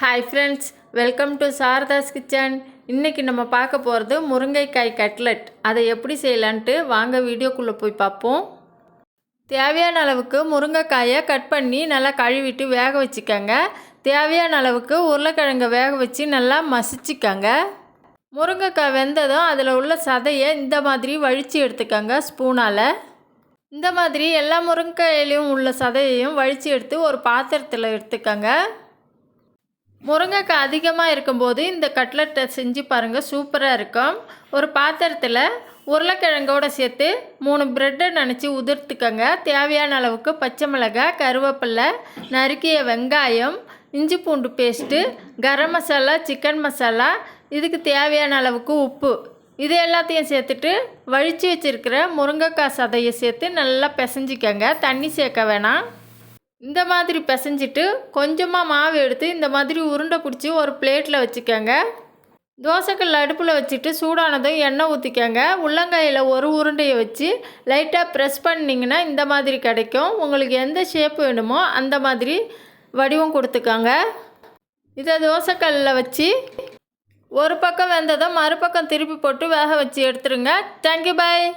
Hi friends, welcome to Saradha's kitchen. இன்றைக்கி நம்ம பார்க்க போகிறது முருங்கைக்காய் கட்லெட். அதை எப்படி செய்யலான்ட்டு வாங்க வீடியோக்குள்ளே போய் பார்ப்போம். தேவையான அளவுக்கு முருங்கைக்காயை கட் பண்ணி நல்லா கழுவிட்டு வேக வச்சுக்கோங்க. தேவையான அளவுக்கு உருளைக்கிழங்கை வேக வச்சு நல்லா மசிச்சுக்கோங்க. முருங்கைக்காய் வெந்ததும் அதில் உள்ள சதையை இந்த மாதிரி வழித்து எடுத்துக்கோங்க ஸ்பூனால். இந்த மாதிரி எல்லா முருங்கைக்காயிலையும் உள்ள சதையையும் வழித்து எடுத்து ஒரு பாத்திரத்தில் எடுத்துக்கோங்க. முருங்கைக்காய் அதிகமாக இருக்கும்போது இந்த கட்லெட்டை செஞ்சு பாருங்கள், சூப்பராக இருக்கும். ஒரு பாத்திரத்தில் உருளைக்கிழங்கோடு சேர்த்து 3 ப்ரெட்டை நினச்சி உதிர்த்துக்கங்க. தேவையான அளவுக்கு பச்சை மிளகாய், கருவேப்பிலை, நறுக்கிய வெங்காயம், இஞ்சி பூண்டு பேஸ்ட்டு, கரம் மசாலா, சிக்கன் மசாலா, இதுக்கு தேவையான அளவுக்கு உப்பு, இது எல்லாத்தையும் சேர்த்துட்டு வழித்து வச்சுருக்கிற முருங்கைக்காய் சதையை சேர்த்து நல்லா பிசைஞ்சிக்கங்க. தண்ணி சேர்க்க வேணாம். இந்த மாதிரி பிசைஞ்சிட்டு கொஞ்சமாக மாவு எடுத்து இந்த மாதிரி உருண்டை பிடிச்சி ஒரு பிளேட்டில் வச்சுக்கோங்க. தோசைக்கல் அடுப்பில் வச்சுட்டு சூடானதும் எண்ணெய் ஊற்றிக்கோங்க. உள்ளங்காயில் ஒரு உருண்டையை வச்சு லைட்டாக ப்ரெஸ் பண்ணிங்கன்னா இந்த மாதிரி கிடைக்கும். உங்களுக்கு எந்த ஷேப் வேணுமோ அந்த மாதிரி வடிவம் கொடுத்துக்கோங்க. இதை தோசைக்கல்லில் வச்சு ஒரு பக்கம் வெந்ததும் மறுபக்கம் திருப்பி போட்டு வேக வச்சு எடுத்துருங்க. தேங்க்யூ, பாய்.